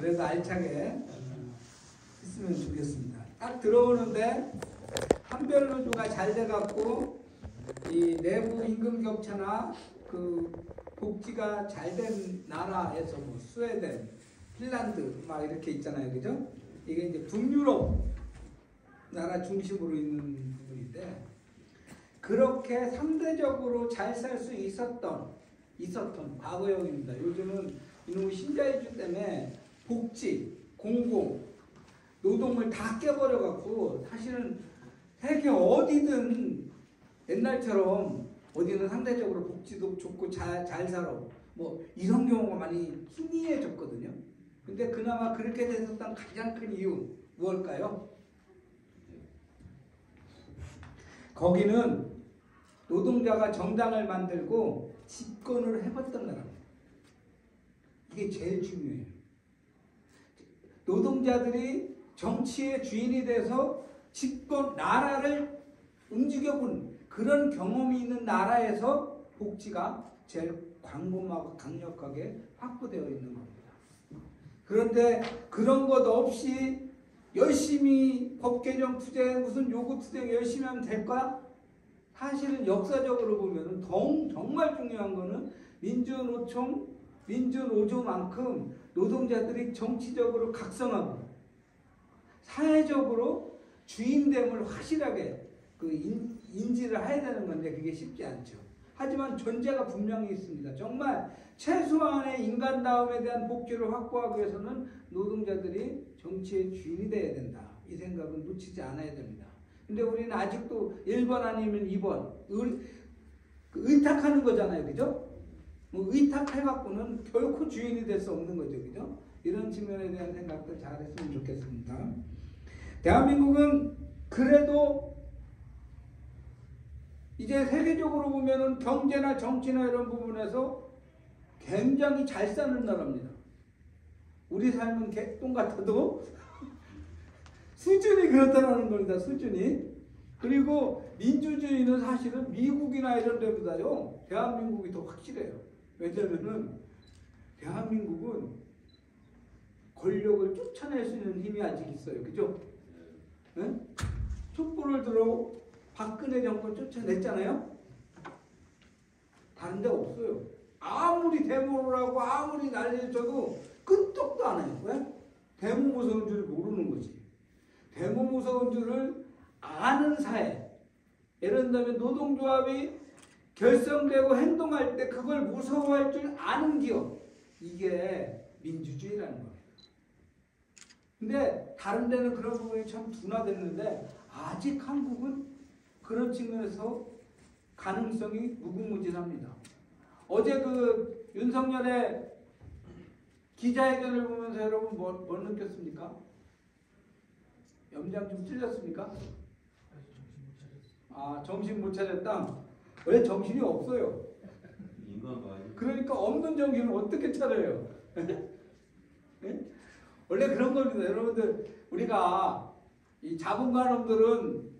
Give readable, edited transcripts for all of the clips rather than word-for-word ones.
그래서 알차게 했으면 좋겠습니다. 딱 들어오는데 한별노조가 잘 돼갖고 이 내부 임금 격차나 그 복지가 잘 된 나라에서 뭐 스웨덴, 핀란드 막 이렇게 있잖아요, 그죠? 이게 이제 북유럽 나라 중심으로 있는 부분인데 그렇게 상대적으로 잘 살 수 있었던 과거형입니다. 요즘은 이놈의 신자유주의 때문에 복지, 공공, 노동을 다 깨버려갖고 사실은 세계 어디든 옛날처럼 어디는 상대적으로 복지도 좋고 잘 살아 뭐 이런 경우가 많이 희미해졌거든요. 근데 그나마 그렇게 됐었던 가장 큰 이유 무엇일까요? 거기는 노동자가 정당을 만들고 집권을 해봤던 나라입니다. 이게 제일 중요해요. 노동자들이 정치의 주인이 돼서 집권, 나라를 움직여본 그런 경험이 있는 나라에서 복지가 제일 광범하고 강력하게 확보되어 있는 겁니다. 그런데 그런 것 없이 열심히 법 개정 투쟁, 무슨 요구 투쟁 열심히 하면 될까? 사실은 역사적으로 보면 정말 중요한 거는 민주노총, 민주노조만큼 노동자들이 정치적으로 각성하고 사회적으로 주인됨을 확실하게 인지를 해야 되는 건데 그게 쉽지 않죠. 하지만 존재가 분명히 있습니다. 정말 최소한의 인간다움에 대한 복지를 확보하기 위해서는 노동자들이 정치의 주인이 돼야 된다. 이 생각은 놓치지 않아야 됩니다. 근데 우리는 아직도 1번 아니면 2번 의탁하는 거잖아요. 그죠? 의탁해갖고는 결코 주인이 될 수 없는 거죠. 그죠? 이런 측면에 대한 생각도 잘 했으면 좋겠습니다. 대한민국은 그래도 이제 세계적으로 보면은 경제나 정치나 이런 부분에서 굉장히 잘 사는 나라입니다. 우리 삶은 개똥 같아도 수준이 그렇다는 겁니다. 수준이. 그리고 민주주의는 사실은 미국이나 이런 데보다요 대한민국이 더 확실해요. 왜냐면은 대한민국은 권력을 쫓아낼 수 있는 힘이 아직 있어요. 그죠? 네? 촛불을 들어 박근혜 정권 쫓아냈잖아요. 다른 데 없어요. 아무리 데모를 하고 아무리 난리를 쳐도 끄떡도 안 해요. 왜? 데모 무서운 줄 모르는 거지. 데모 무서운 줄을 아는 사회. 예를 들면 노동조합이 결성되고 행동할 때 그걸 무서워할 줄 아는 기업. 이게 민주주의라는 거예요. 근데 다른 데는 그런 부분이 참 둔화됐는데 아직 한국은 그런 측면에서 가능성이 무궁무진합니다. 어제 그 윤석열의 기자회견을 보면서 여러분 뭐 느꼈습니까? 염장 좀 찔렸습니까? 아, 정신 못 차렸다? 왜 정신이 없어요? 그러니까 없는 정신을 어떻게 차려요? 네? 원래 그런 겁니다. 여러분들 우리가 이 자본가놈들은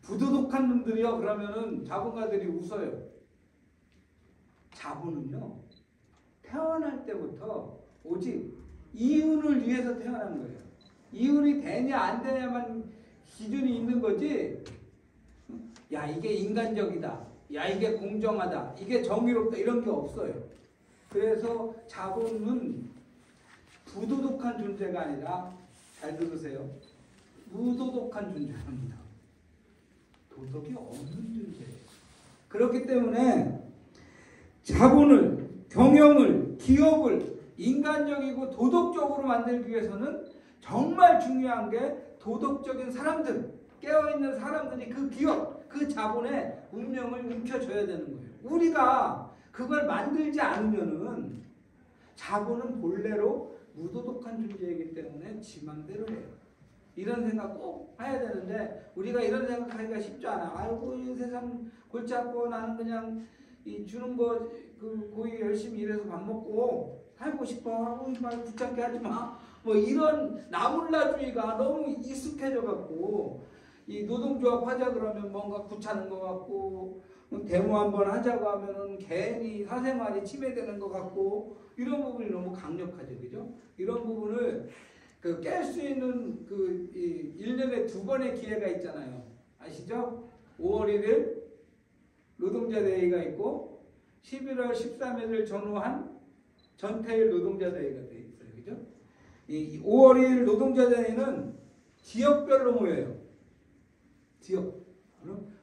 부도덕한 놈들이요. 그러면은 자본가들이 웃어요. 자본은요. 태어날 때부터 오직 이윤을 위해서 태어난 거예요. 이윤이 되냐 안 되냐만 기준이 있는 거지. 야 이게 인간적이다. 야 이게 공정하다. 이게 정의롭다. 이런 게 없어요. 그래서 자본은 부도덕한 존재가 아니라 잘 들으세요. 무도덕한 존재입니다. 도덕이 없는 존재예요. 그렇기 때문에 자본을, 경영을, 기업을 인간적이고 도덕적으로 만들기 위해서는 정말 중요한 게 도덕적인 사람들, 깨어있는 사람들이 그 기업, 그 자본의 운명을 익혀줘야 되는 거예요. 우리가 그걸 만들지 않으면은 자본은 본래로 무도덕한 존재이기 때문에 지 맘대로 해요. 이런 생각 꼭 해야 되는데 우리가 이런 생각하기가 쉽지 않아. 아이고 이 세상 골치 아프고 나는 그냥 이 주는 거 그 고이 열심히 일해서 밥 먹고 살고 싶어. 하고 말 붙잡게 하지 마. 뭐 이런 나몰라주의가 너무 익숙해져 갖고 이 노동조합 하자 그러면 뭔가 귀찮은 것 같고 데모 한번 하자고 하면은 괜히 사생활이 침해되는 것 같고 이런 부분이 너무 강력하죠, 그죠? 이런 부분을 깰 수 있는 1년에 2번의 기회가 있잖아요. 아시죠? 5월 1일 노동자 대회가 있고 11월 13일을 전후한 전태일 노동자 대회가 돼 있어요, 그죠? 이 5월 1일 노동자 대회는 지역별로 모여요. 지역.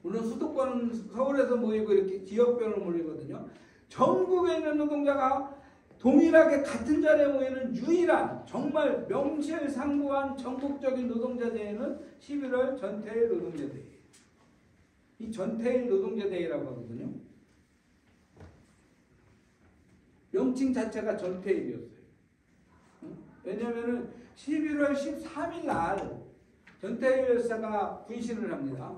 물론 수도권은 서울에서 모이고 이렇게 지역별로 모이거든요. 전국에 있는 노동자가 동일하게 같은 자리에 모이는 유일한 정말 명실상부한 전국적인 노동자 대회는 11월 전태일 노동자 대회예요. 이 전태일 노동자 대회라고 하거든요. 명칭 자체가 전태일이었어요. 왜냐하면 11월 13일 날 전태일 열사가 분신을 합니다.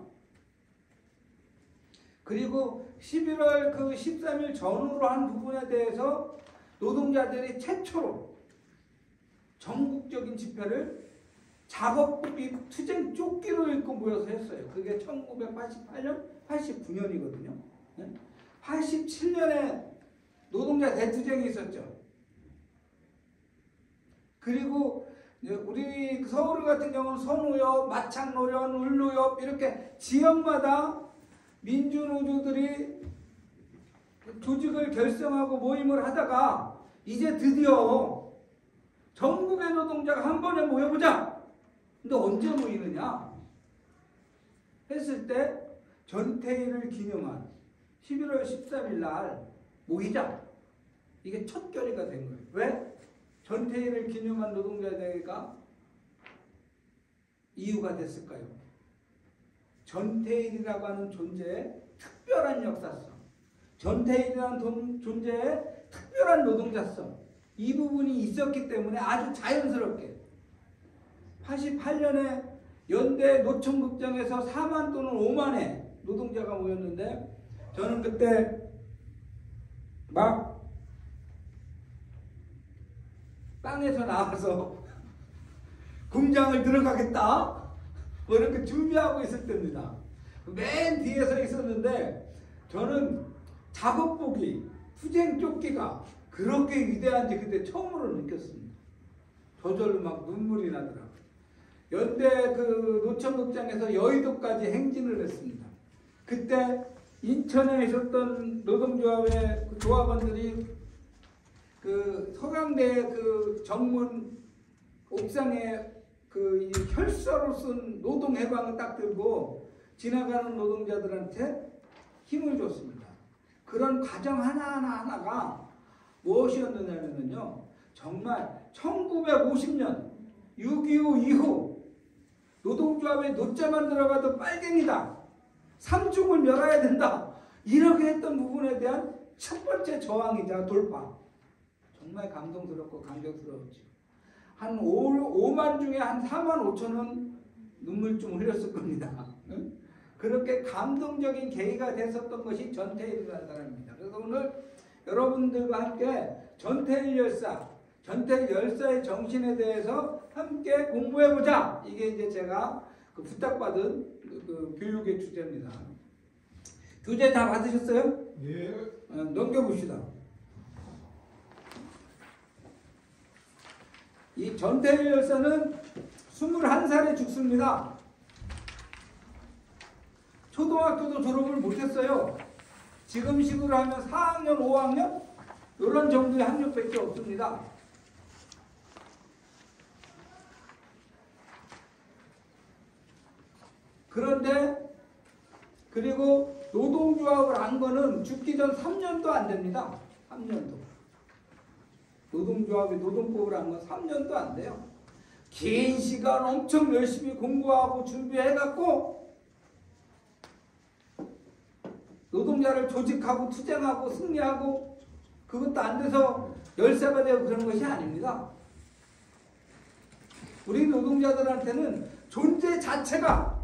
그리고 11월 13일 전후로 한 부분에 대해서 노동자들이 최초로 전국적인 집회를 작업복이 투쟁 조끼로 입고 모여서 했어요. 그게 1988년, 89년이거든요. 87년에 노동자 대투쟁이 있었죠. 그리고 우리 서울 같은 경우는 선우엽, 마창노련, 울루엽 이렇게 지역마다 민주노조들이 조직을 결성하고 모임을 하다가 이제 드디어 전국의 노동자가 한 번에 모여보자. 근데 언제 모이느냐? 했을 때 전태일을 기념한 11월 13일 날 모이자. 이게 첫 결의가 된 거예요. 왜? 전태일을 기념한 노동자 대회가 이유가 됐을까요? 전태일이라고 하는 존재의 특별한 역사성, 전태일이라는 존재의 특별한 노동자성, 이 부분이 있었기 때문에 아주 자연스럽게 88년에 연대 노총극장에서 4만 또는 5만의 노동자가 모였는데 저는 그때 막 땅에서 나와서 공장을 들어가겠다 뭐 이렇게 준비하고 있을 때입니다. 맨 뒤에서 있었는데 저는 작업복이 투쟁 조끼가 그렇게 위대한지 그때 처음으로 느꼈습니다. 저절로 막 눈물이 나더라고요. 연대 노천극장에서 여의도까지 행진을 했습니다. 그때 인천에 있었던 노동조합의 조합원들이 서강대 정문 옥상에 이 혈서로 쓴 노동해방을 딱 들고 지나가는 노동자들한테 힘을 줬습니다. 그런 과정 하나가 무엇이었느냐면요. 정말 1950년 6.25 이후 노동조합에 노자만 들어가도 빨갱이다. 삼중을 멸해야 된다. 이렇게 했던 부분에 대한 첫 번째 저항이자 돌파. 정말 감동스럽고 감격스러웠죠. 한 5만 중에 한 4만 5천은 눈물 좀 흘렸을 겁니다. 그렇게 감동적인 계기가 됐었던 것이 전태일이라는 사람입니다. 그래서 오늘 여러분들과 함께 전태일 열사의 정신에 대해서 함께 공부해보자. 이게 이제 제가 부탁받은 교육의 주제입니다. 교재 다 받으셨어요? 예. 넘겨봅시다. 이 전태일 열사는 21살에 죽습니다. 초등학교도 졸업을 못했어요. 지금 식으로 하면 4학년, 5학년? 이런 정도의 학력밖에 없습니다. 그런데 그리고 노동조합을 한 거는 죽기 전 3년도 안 됩니다. 3년도. 노동조합이 노동법을 한 건 3년도 안 돼요. 긴 시간 엄청 열심히 공부하고 준비해갖고 노동자를 조직하고 투쟁하고 승리하고 그것도 안 돼서 열사가 되고 그런 것이 아닙니다. 우리 노동자들한테는 존재 자체가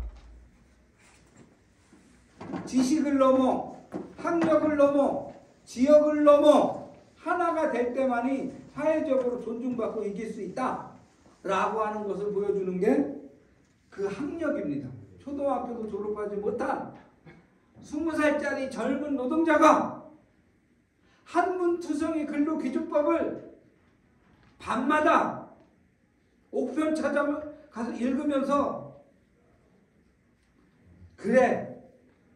지식을 넘어 학력을 넘어 지역을 넘어 하나가 될 때만이 사회적으로 존중받고 이길 수 있다라고 하는 것을 보여주는 게 그 학력입니다. 초등학교도 졸업하지 못한 20살짜리 젊은 노동자가 한문투성이 근로기준법을 밤마다 옥편 찾아가서 읽으면서 그래,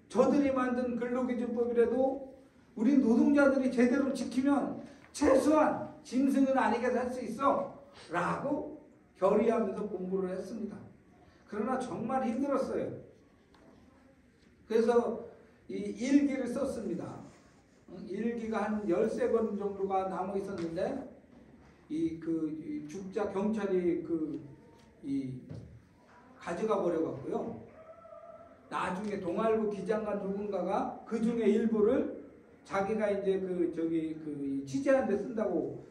저들이 만든 근로기준법이라도 우리 노동자들이 제대로 지키면 최소한 짐승은 아니게 살 수 있어 라고 결의하면서 공부를 했습니다. 그러나 정말 힘들었어요. 그래서 이 일기를 썼습니다. 일기가 한 13권 정도가 남아 있었는데 이 죽자 경찰이 가져가 버려 갖고요. 나중에 동아일보 기장과 누군가가 그 중에 일부를 자기가 이제 취재한 데 쓴다고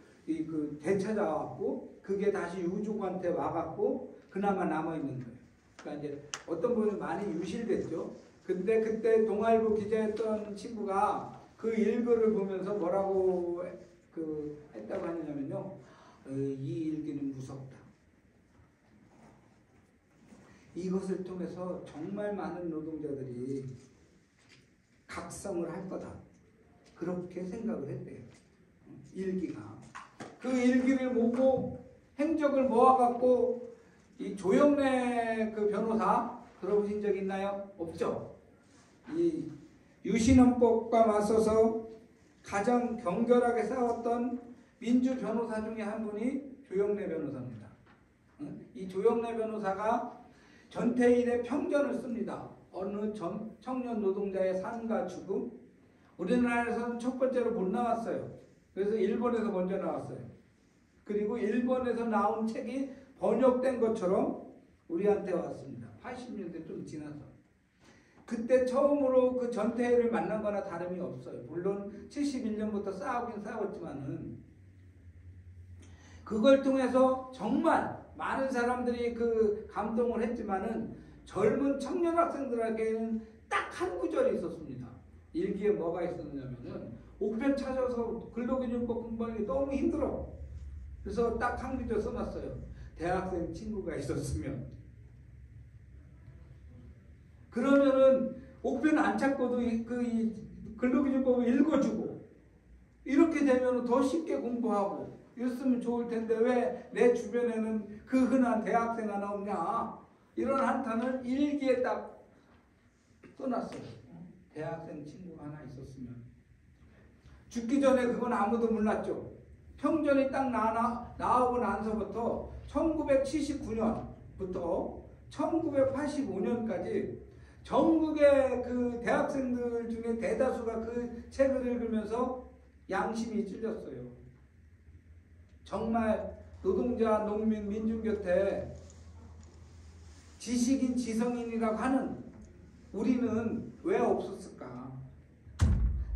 되찾아왔고 그게 다시 유족한테 와갖고 그나마 남아 있는 거예요. 그러니까 이제 어떤 분은 많이 유실됐죠. 근데 그때 동아일보 기자였던 친구가 그 일기를 보면서 뭐라고 했다고 하냐면요. 이 일기는 무섭다. 이것을 통해서 정말 많은 노동자들이 각성을 할 거다. 그렇게 생각을 했대요. 일기가. 그 일기를 보고 행적을 모아갖고 이 조영래 그 변호사 들어보신 적 있나요? 없죠? 이 유신헌법과 맞서서 가장 격렬하게 싸웠던 민주 변호사 중에 한 분이 조영래 변호사입니다. 이 조영래 변호사가 전태일의 평전을 씁니다. 어느 청년 노동자의 삶과 죽음. 우리나라에서는 첫 번째로 못 나왔어요. 그래서 일본에서 먼저 나왔어요. 그리고 일본에서 나온 책이 번역된 것처럼 우리한테 왔습니다. 80년대 좀 지나서. 그때 처음으로 그 전태일을 만난 거나 다름이 없어요. 물론 71년부터 싸우긴 싸웠지만은 그걸 통해서 정말 많은 사람들이 감동을 했지만은 젊은 청년 학생들에게는 딱 한 구절이 있었습니다. 일기에 뭐가 있었냐면은 옥편 찾아서 근로기준법 공부하기 너무 힘들어. 그래서 딱 한 구절 써놨어요. 대학생 친구가 있었으면. 그러면은 옥편 안 찾고도 이 근로기준법을 읽어주고 이렇게 되면 더 쉽게 공부하고 이랬으면 좋을 텐데 왜 내 주변에는 그 흔한 대학생 하나 없냐. 이런 한탄을 일기에 딱 써놨어요. 대학생 친구가 하나 있었으면. 죽기 전에 그건 아무도 몰랐죠. 평전이 딱 나오고 나서부터 1979년부터 1985년까지 전국의 그 대학생들 중에 대다수가 그 책을 읽으면서 양심이 찔렸어요. 정말 노동자, 농민, 민중 곁에 지식인, 지성인이라고 하는 우리는 왜 없었을까?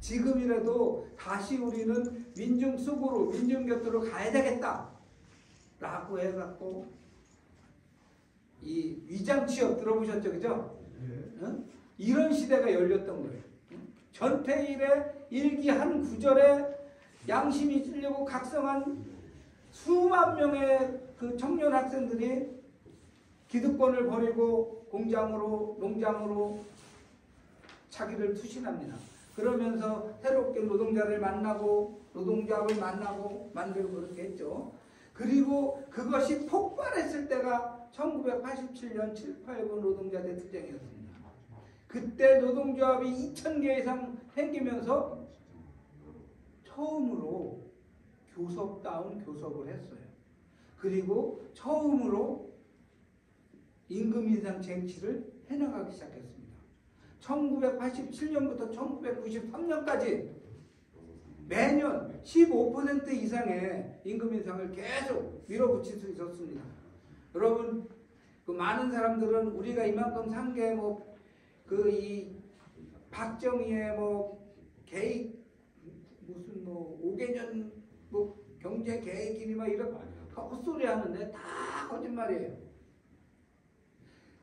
지금이라도 다시 우리는 민중 속으로, 민중 곁으로 가야 되겠다 라고 해갖고 이 위장 취업 들어보셨죠? 그죠? 응? 이런 시대가 열렸던 거예요. 전태일의 일기 한 구절에 양심이 찔리고 각성한 수만 명의 그 청년 학생들이 기득권을 버리고 공장으로, 농장으로 자기를 투신합니다. 그러면서 새롭게 노동자를 만나고 노동자를 만나고 만들고 그렇게 했죠. 그리고 그것이 폭발했을 때가 1987년 7.89 노동자 대투쟁이었습니다. 그때 노동조합이 2,000개 이상 생기면서 처음으로 교섭다운 교섭을 했어요. 그리고 처음으로 임금 인상 쟁취를 해나가기 시작했습니다. 1987년부터 1993년까지 매년 15% 이상의 임금 인상을 계속 밀어붙일 수 있었습니다. 여러분, 많은 사람들은 우리가 이만큼 산 게 이 박정희의 계획 무슨 5개년 경제 계획이니 이런 헛소리 하는데 다 거짓말이에요.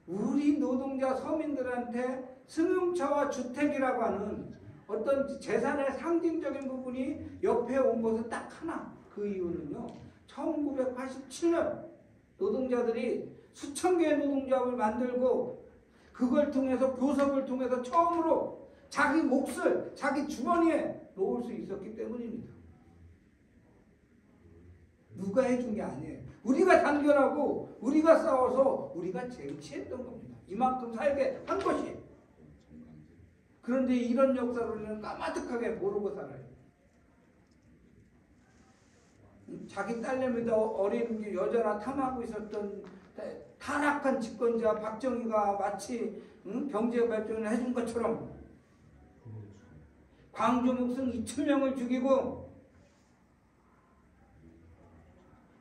우리 노동자 서민들한테 승용차와 주택이라고 하는 어떤 재산의 상징적인 부분이 옆에 온 것은 딱 하나. 그 이유는요. 1987년 노동자들이 수천 개의 노동조합을 만들고 그걸 통해서 교섭을 통해서 처음으로 자기 몫을 자기 주머니에 놓을 수 있었기 때문입니다. 누가 해준 게 아니에요. 우리가 단결하고 우리가 싸워서 우리가 쟁취했던 겁니다. 이만큼 살게 한 것이. 그런데 이런 역사를 우리는 까마득하게 모르고 살아요. 자기 딸내미도 어린 여자나 탐하고 있었던 타락한 집권자 박정희가 마치 경제 발전을 해준 것처럼 광주 목성 2,000명을 죽이고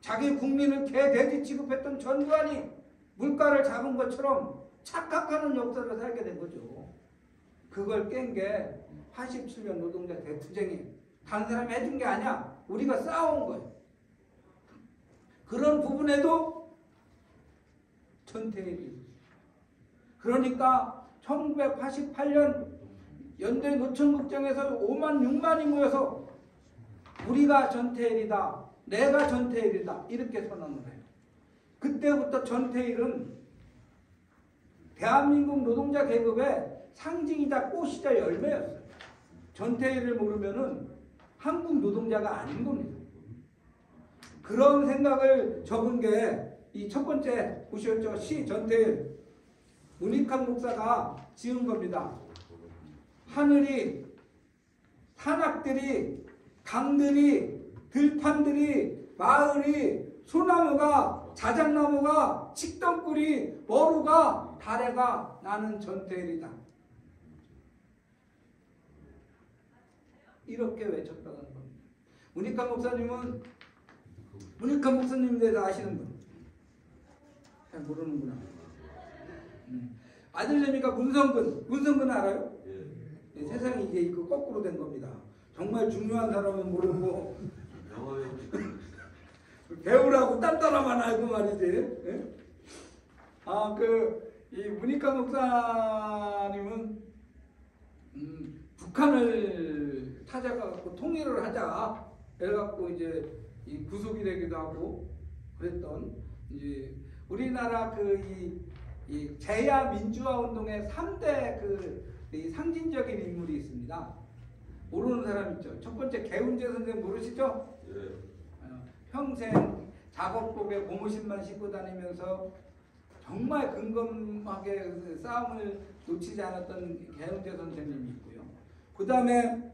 자기 국민을 개, 돼지 취급했던 전두환이 물가를 잡은 것처럼 착각하는 역사를 살게 된 거죠. 그걸 깬 게 87년 노동자 대투쟁이 다른 사람이 해준 게 아니야. 우리가 싸운 거예요. 그런 부분에도 전태일이. 그러니까 1988년 연대 노천극장에서 5만 6만이 모여서 우리가 전태일이다. 내가 전태일이다. 이렇게 선언을 해요. 그때부터 전태일은 대한민국 노동자 계급의 상징이자 꽃이자 열매였어요. 전태일을 모르면은 한국 노동자가 아닌 겁니다. 그런 생각을 적은 게 이 첫 번째 보셨죠? 시 전태일 문익환 목사가 지은 겁니다. 하늘이, 산악들이, 강들이, 들판들이, 마을이, 소나무가, 자작나무가, 칡덩굴이, 머루가, 다래가 나는 전태일이다. 이렇게 외쳤다는 겁니다. 문익환 목사님에 대해서 아시는 분? 잘 모르는구나. 아들내미가 문성근 알아요? 네, 세상이 이제 그 거꾸로 된 겁니다. 정말 중요한 사람은 모르고 배우라고 딴따라만 알고 말이지. 네? 이 문익환 목사님은 북한을 찾아가고 통일을 하자. 그래갖고 이제 이 구속이 되기도 하고 그랬던 이제 우리나라 이 제야 민주화 운동의 3대 이 상징적인 인물이 있습니다. 모르는 사람 있죠. 첫 번째 개운재 선생 모르시죠? 예. 평생 작업복에 고무신만 신고 다니면서 정말 근검하게 싸움을 놓치지 않았던 개운재 선생님이 있고요. 그 다음에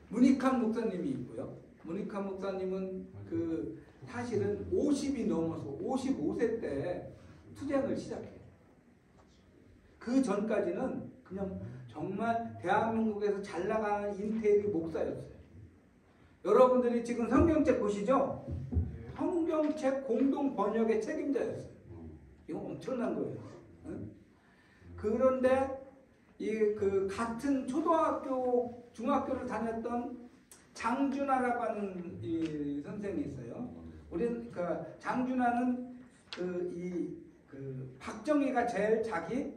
문익환 목사님이 있고요. 문익환 목사님은 사실은 50이 넘어서 55세 때 투쟁을 시작해요. 그 전까지는 그냥 정말 대한민국에서 잘 나가는 인테리 목사였어요. 여러분들이 지금 성경책 보시죠? 성경책 공동 번역의 책임자였어요. 이거 엄청난 거예요. 응? 그런데 같은 초등학교, 중학교를 다녔던 장준하라고 하는 이 선생이 있어요. 우리는 장준하는 박정희가 제일 자기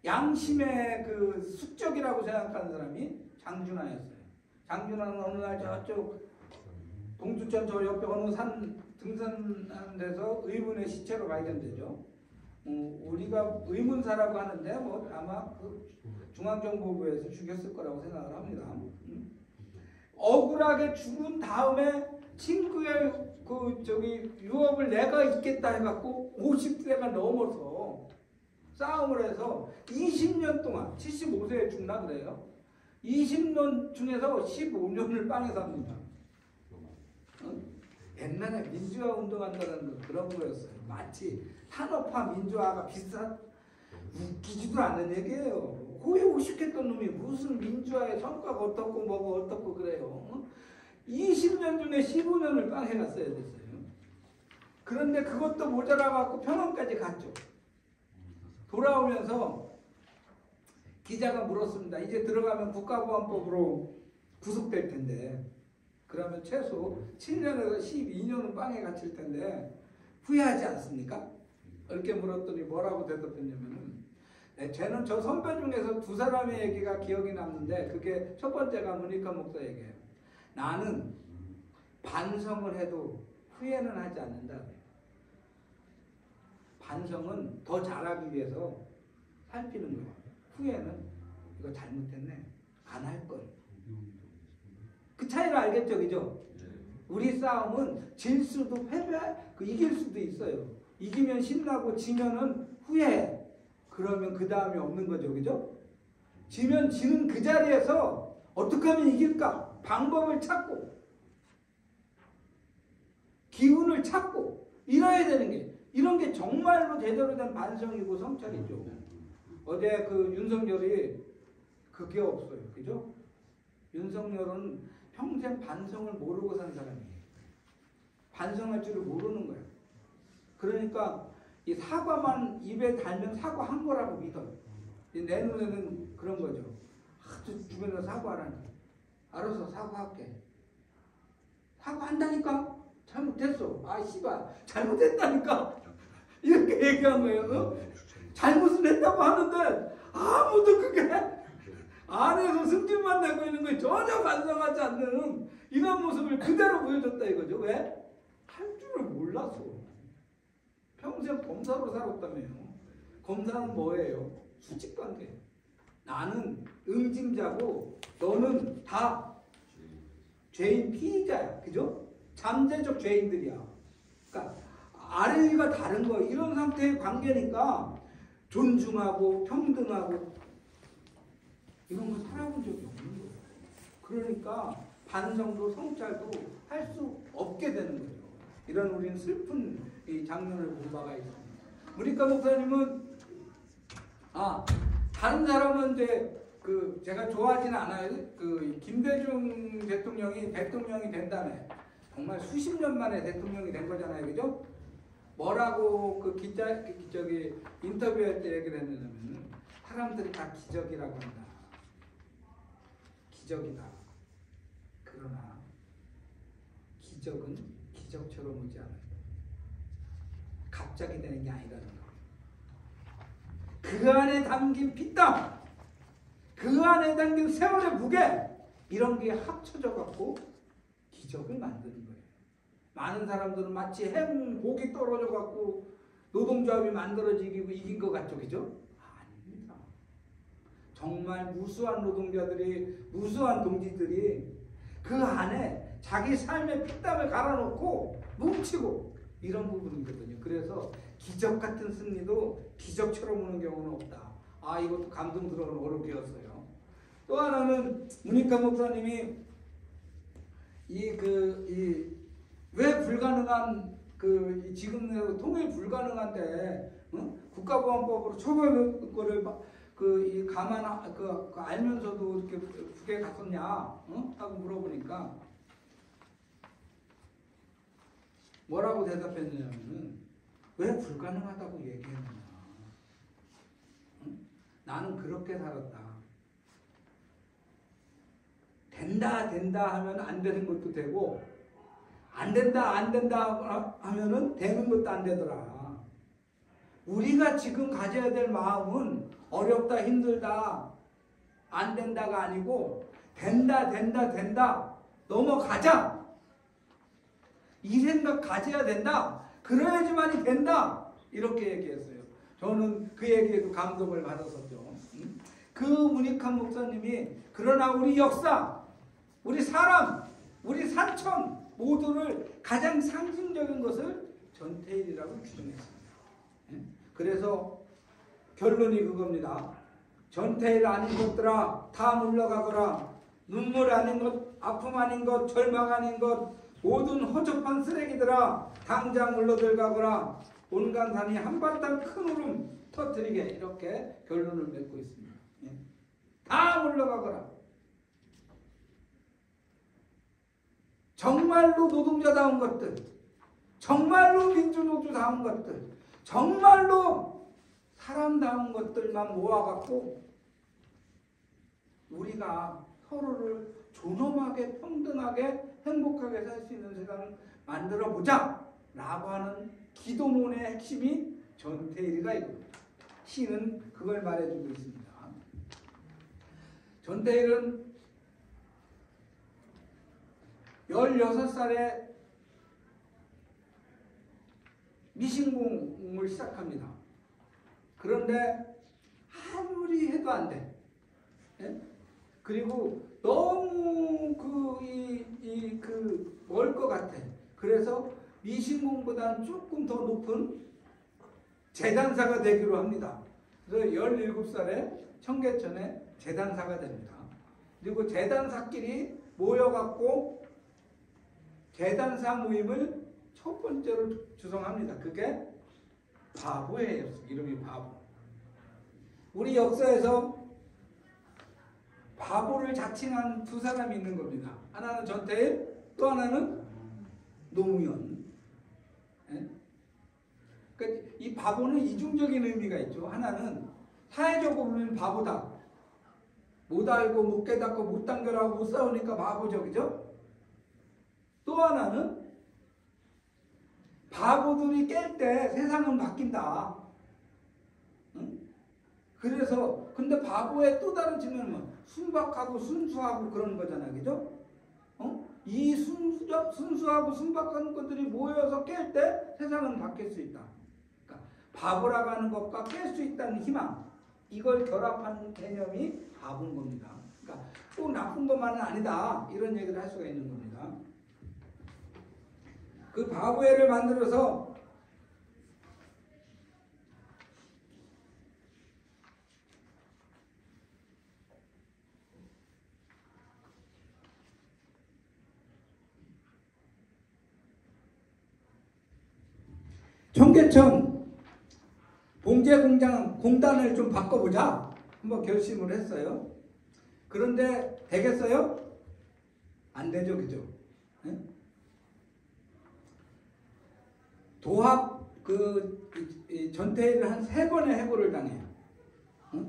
양심의 숙적이라고 생각하는 사람이 장준하였어요. 장준하는 어느 날 저쪽 동두천 저 옆에 어느 산 등산하는 데서 의문의 시체로 발견되죠. 우리가 의문사라고 하는데 아마 중앙정보부에서 죽였을 거라고 생각을 합니다. 억울하게 죽은 다음에 친구의 유업을 내가 있겠다 해갖고 50세가 넘어서 싸움을 해서 20년 동안 75세에 죽나 그래요. 20년 중에서 15년을 빵에 삽니다. 옛날에 민주화 운동한다는 그런 거였어요. 마치 산업화 민주화가 웃기지도 않는 얘기예요. 고에 우식했던 놈이 무슨 민주화의 성과가 어떻고 뭐고 어떻고 그래요. 20년 중에 15년을 빵에 갔어야 됐어요. 그런데 그것도 모자라갖고 평안까지 갔죠. 돌아오면서 기자가 물었습니다. 이제 들어가면 국가보안법으로 구속될 텐데 그러면 최소 7년에서 12년은 빵에 갇힐 텐데 후회하지 않습니까? 이렇게 물었더니 뭐라고 대답했냐면은 쟤는 저 선배 중에서 두 사람의 얘기가 기억이 남는데 그게 첫 번째가 문익환 목사 얘기예요. 나는 반성을 해도 후회는 하지 않는다. 반성은 더 잘하기 위해서 살피는 거예요. 후에는 이거 잘못했네, 안 할 걸. 그 차이를 알겠죠, 그죠? 우리 싸움은 질 수도 이길 수도 있어요. 이기면 신나고 지면은 후회해. 그러면 그 다음이 없는 거죠, 그죠? 지면 지는 그 자리에서 어떻게 하면 이길까? 방법을 찾고 기운을 찾고 이뤄야 되는 게, 이런 게 정말로 제대로 된 반성이고 성찰이죠. 어제 그 윤석열이 그게 없어요, 그죠? 윤석열은 평생 반성을 모르고 산 사람이에요. 반성할 줄을 모르는 거예요. 그러니까 이 사과만 입에 달면 사과한 거라고 믿어요. 내 눈에는 그런 거죠. 아주 주변에서 사과하라니. 알아서 사과할게. 사과한다니까? 잘못했어. 아, 씨발. 잘못했다니까? 이렇게 얘기한 거예요. 어? 잘못은 했다고 하는데 아무도 그게 안에서 승진만 내고 있는 거예요. 전혀 반성하지 않는 이런 모습을 그대로 보여줬다 이거죠. 왜? 할 줄을 몰랐어. 평생 검사로 살았다며요. 검사는 뭐예요? 수직관계. 나는 응징자고 너는 다 죄인 피의자야. 그죠? 잠재적 죄인들이야. 그러니까 아래위가 다른 거예요. 이런 상태의 관계니까 존중하고 평등하고 이런 거 살아본 적이 없는 거예요. 그러니까 반성도 성찰도 할 수 없게 되는 거죠. 이런 우리는 슬픈 이 장면을 본 바가 있습니다. 무리카 목사님은 다른 사람은 이제 그 제가 좋아하지는 않아요. 그 김대중 대통령이 된 다음에 정말 수십 년 만에 대통령이 된 거잖아요, 그죠? 뭐라고 그 저기 인터뷰할 때 얘기를 했냐면 사람들이 다 기적이라고 한다. 기적이다. 그러나 기적은 기적처럼 오지 않아요. 갑자기 되는 게 아니라는 거. 그 안에 담긴 피땀, 그 안에 담긴 세월의 무게, 이런 게 합쳐져 갖고 기적을 만드는 거예요. 많은 사람들은 마치 행복이 떨어져 갖고 노동조합이 만들어지고 이긴 것 같죠, 그죠? 아닙니다. 정말 무수한 노동자들이, 무수한 동지들이 그 안에 자기 삶의 피땀을 갈아놓고 뭉치고 이런 부분이거든요. 그래서 기적 같은 승리도 기적처럼 오는 경우는 없다. 이것도 감동스러운 어록이었어요. 또 하나는 문익환 목사님이 왜 불가능한 지금 통일 불가능한데 국가보안법으로 처벌거를 알면서도 이렇게 국회에 갔었냐 하고 물어보니까 뭐라고 대답했냐면은 왜 불가능하다고 얘기했느냐. 나는 그렇게 살았다. 된다 하면 안 되는 것도 되고 안 된다 하면은 되는 것도 안 되더라. 우리가 지금 가져야 될 마음은 어렵다, 힘들다, 안 된다가 아니고 된다, 넘어가자. 이 생각 가져야 된다. 그래야지만이 된다. 이렇게 얘기했어요. 저는 그 얘기에도 감동을 받았었죠. 그 문익환 목사님이 그러나 우리 역사, 우리 사람, 우리 산천 모두를 가장 상징적인 것을 전태일이라고 규정했습니다. 그래서 결론이 그겁니다. 전태일 아닌 것들아 다 물러가거라. 눈물 아닌 것, 아픔 아닌 것, 절망 아닌 것, 모든 허접한 쓰레기들아 당장 물러들어가거라. 온갖 산이 한바탕 큰 울음 터뜨리게. 이렇게 결론을 맺고 있습니다. 다 물러가거라. 정말로 노동자다운 것들, 정말로 민주노조다운 것들, 정말로 사람다운 것들만 모아갖고 우리가 서로를 존엄하게, 평등하게, 행복하게 살 수 있는 세상을 만들어보자 라고 하는 기도문의 핵심이 전태일이가 이겁니다. 시는 그걸 말해주고 있습니다. 전태일은 16살에 미신공을 시작합니다. 그런데 아무리 해도 안 돼. 예? 그리고 너무 멀 것 같아. 그래서 미신공보다는 조금 더 높은 재단사가 되기로 합니다. 그래서 17살에 청계천에 재단사가 됩니다. 그리고 재단사끼리 모여갖고 재단사 모임을 첫 번째로 주성합니다. 그게 바보예요. 이름이 바보. 우리 역사에서 바보를 자칭한 두 사람이 있는 겁니다. 하나는 전태일, 또 하나는 노무현. 예? 그러니까 이 바보는 이중적인 의미가 있죠. 하나는 사회적으로 보면 바보다. 못 알고 못 깨닫고 못 단결하고 못 싸우니까 바보죠. 그죠? 또 하나는 바보들이 깰 때 세상은 바뀐다. 응? 그래서 근데 바보의 또 다른 측면은 순박하고 순수하고 그런 거잖아요. 그죠? 이 순수하고 순박한 것들이 모여서 깰 때 세상은 바뀔 수 있다. 그러니까 바보라고 하는 것과 깰 수 있다는 희망, 이걸 결합한 개념이 바본 겁니다. 그러니까 꼭 나쁜 것만은 아니다. 이런 얘기를 할 수가 있는 겁니다. 그 바보애를 만들어서 청계천 봉제공장 공단을 좀 바꿔보자 한번 결심을 했어요. 그런데 되겠어요? 안 되죠. 그죠? 네? 도합 전태일을 한 3번의 해고를 당해요.